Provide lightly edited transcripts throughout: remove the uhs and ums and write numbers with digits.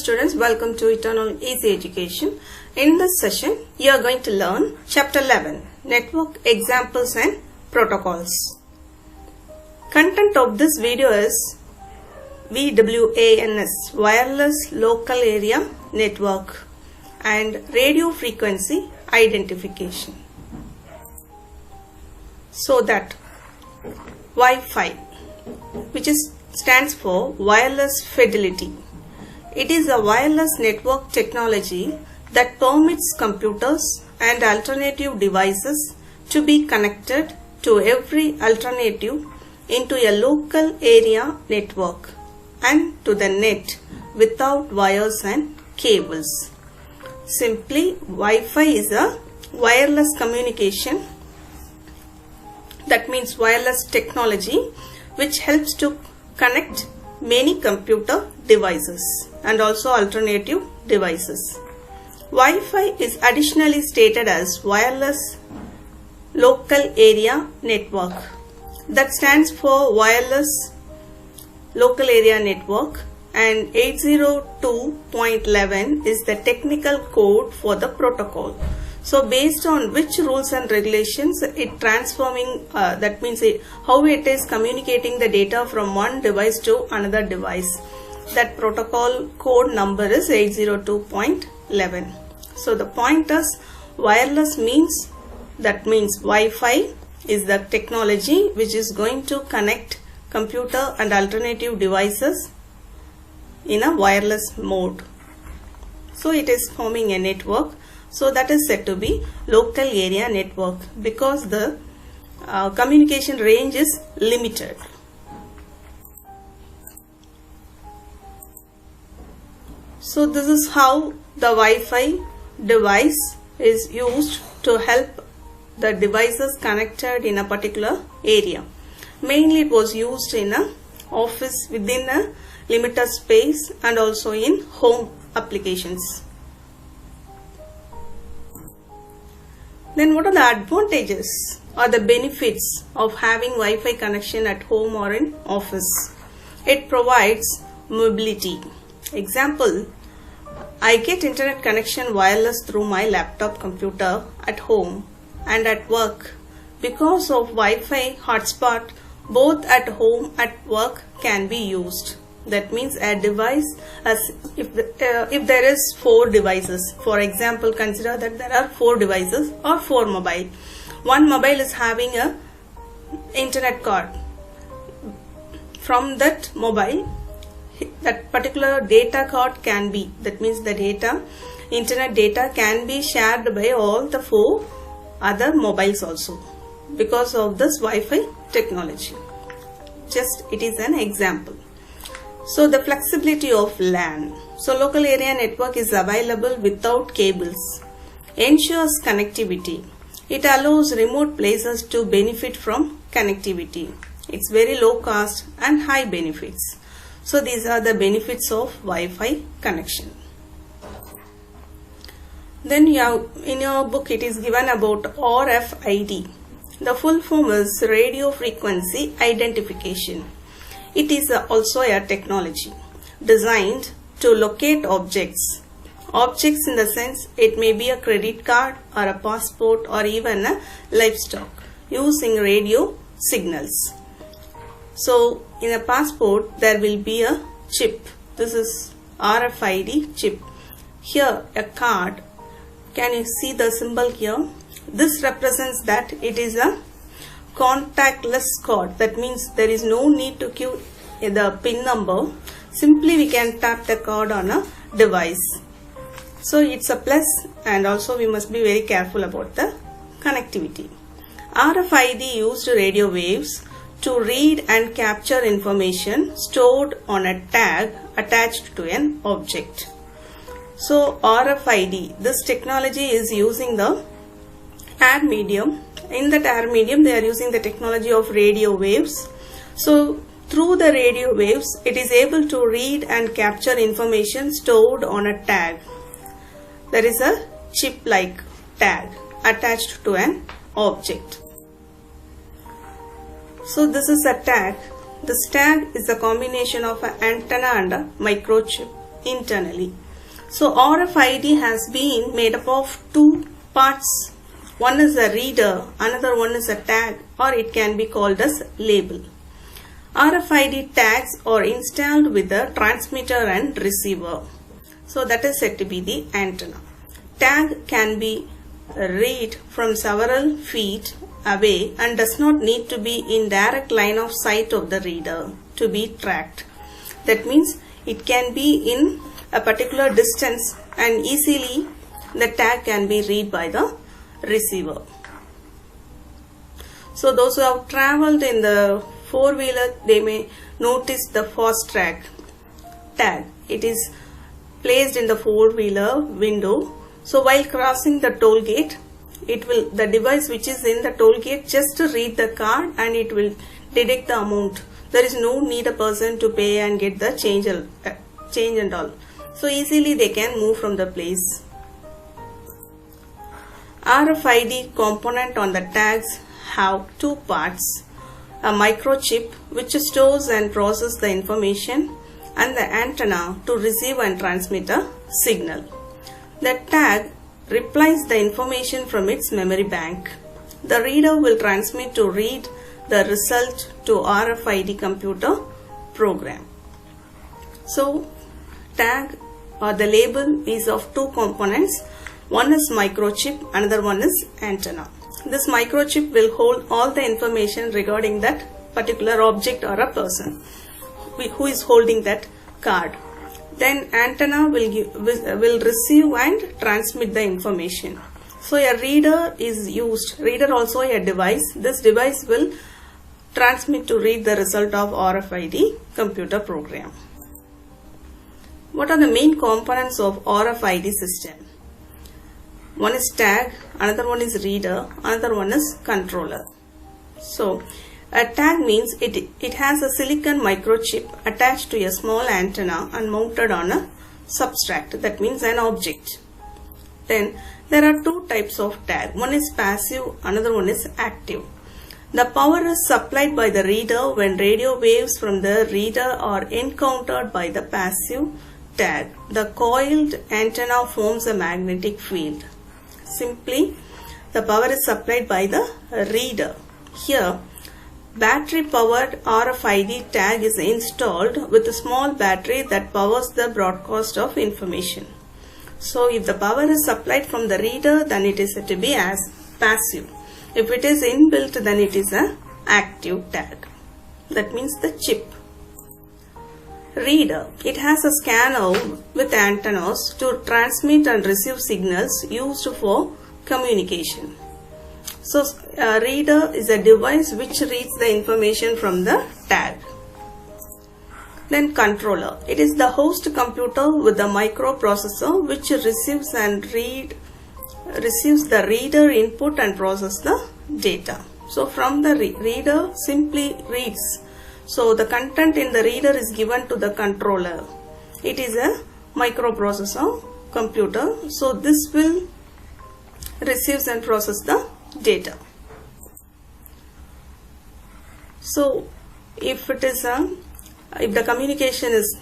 students, welcome to Eternal Easy Education. In this session, you are going to learn chapter 11, Network Examples and Protocols. Content of this video is WANS, Wireless Local Area Network, and Radio Frequency Identification. So that Wi-Fi, which stands for Wireless Fidelity. It is a wireless network technology that permits computers and alternative devices to be connected to every alternative into a local area network and to the net without wires and cables. Simply, Wi-Fi is a wireless communication, that means wireless technology, which helps to connect many computer devices and also alternative devices. Wi-Fi is additionally stated as Wireless Local Area Network. That stands for Wireless Local Area Network, and 802.11 is the technical code for the protocol. So based on which rules and regulations it transforming, that means how it is communicating the data from one device to another device. That protocol code number is 802.11. So the point is, wireless means, that means Wi-Fi is the technology which is going to connect computer and alternative devices in a wireless mode. So it is forming a network. So that is said to be local area network because the communication range is limited. So this is how the Wi-Fi device is used to help the devices connected in a particular area. Mainly it was used in an office within a limited space and also in home applications. Then what are the advantages or the benefits of having Wi-Fi connection at home or in office? It provides mobility. Example, I get internet connection wireless through my laptop computer at home and at work. Because of Wi-Fi hotspot, both at home and work can be used. That means a device, as if there is 4 devices, for example, consider that there are 4 devices or 4 mobile. One mobile is having a internet card. From that mobile, that particular data card can be, that means the data, internet data can be shared by all the 4 other mobiles also because of this Wi-Fi technology. Just it is an example. So the flexibility of LAN. So local area network is available without cables. Ensures connectivity. It allows remote places to benefit from connectivity. It's very low cost and high benefits. So these are the benefits of Wi-Fi connection. Then in your book it is given about RFID. The full form is Radio Frequency Identification. It is also a technology designed to locate objects. Objects in the sense it may be a credit card or a passport or even a livestock using radio signals. So in a passport there will be a chip. This is RFID chip. Here a card. Can you see the symbol here? This represents that it is a contactless card. That means there is no need to queue the PIN number. Simply we can tap the card on a device. So it's a plus, and also we must be very careful about the connectivity. RFID used radio waves to read and capture information stored on a tag attached to an object. So RFID, this technology is using the air medium. In that air medium they are using the technology of radio waves. So through the radio waves it is able to read and capture information stored on a tag. There is a chip like tag attached to an object. So this is a tag. This tag is a combination of an antenna and a microchip. internally. So RFID has been made up of two parts. One is a reader, another one is a tag, or it can be called as label. RFID tags are installed with the transmitter and receiver. So that is said to be the antenna. Tag can be read from several feet away and does not need to be in direct line of sight of the reader to be tracked. That means it can be in a particular distance and easily the tag can be read by the receiver. So those who have traveled in the four-wheeler, they may notice the fast track tag. It is placed in the four-wheeler window. So while crossing the toll gate, the device which is in the toll gate just to read the card and it will deduct the amount. There is no need a person to pay and get the change and all. So easily they can move from the place. RFID component on the tags have two parts. A microchip which stores and processes the information and the antenna to receive and transmit a signal. The tag replies the information from its memory bank. The reader will transmit to read the result to RFID computer program. So tag or the label is of two components. One is microchip, another one is antenna. This microchip will hold all the information regarding that particular object or a person who is holding that card. Then antenna will receive and transmit the information. So a reader is used. Reader also a device. This device will transmit to read the result of RFID computer program. What are the main components of RFID system? One is tag, another one is reader, another one is controller. So a tag means it has a silicon microchip attached to a small antenna and mounted on a substrate, that means an object. Then there are two types of tag. One is passive, another one is active. The power is supplied by the reader when radio waves from the reader are encountered by the passive tag. The coiled antenna forms a magnetic field. Simply, the power is supplied by the reader. Here, battery-powered RFID tag is installed with a small battery that powers the broadcast of information. So, if the power is supplied from the reader, then it is said to be as passive. If it is inbuilt, then it is an active tag. That means the chip. Reader. It has a scanner with antennas to transmit and receive signals used for communication. So, a reader is a device which reads the information from the tag. Then controller. It is the host computer with the microprocessor which receives the reader input and processes the data. So, from the reader simply reads. So, the content in the reader is given to the controller. It is a microprocessor computer. So, this will receive and process the data. So, if the communication is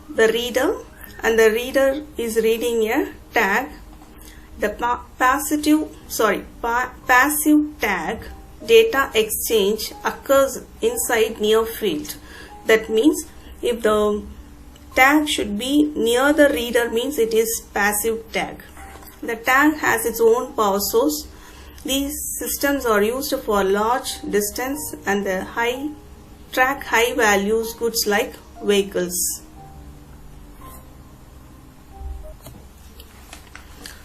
the reader and the reader is reading a tag, the passive tag data exchange occurs inside near field. That means if the tag should be near the reader, means it is passive tag. The tag has its own power source. These systems are used for large distance and track high values goods like vehicles.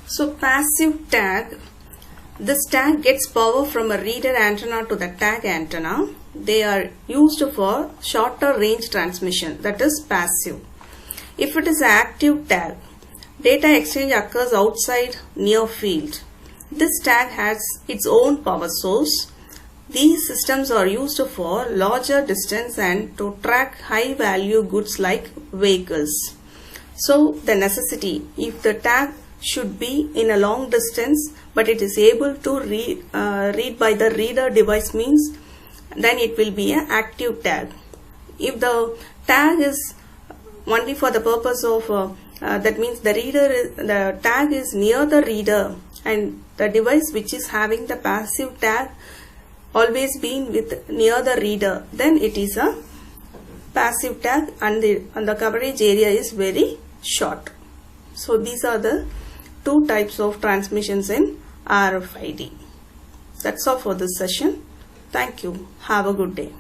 So passive tag. This tag gets power from a reader antenna to the tag antenna. They are used for shorter range transmission, that is passive. If it is active tag, data exchange occurs outside near field. This tag has its own power source. These systems are used for larger distance and to track high value goods like vehicles. So the necessity, if the tag should be in a long distance but it is able to read by the reader device, means then it will be an active tag. If the tag is only for the purpose of that means the tag is near the reader, and the device which is having the passive tag always being with near the reader, then it is a passive tag, and the coverage area is very short. So these are the two types of transmissions in RFID. That's all for this session. Thank you. Have a good day.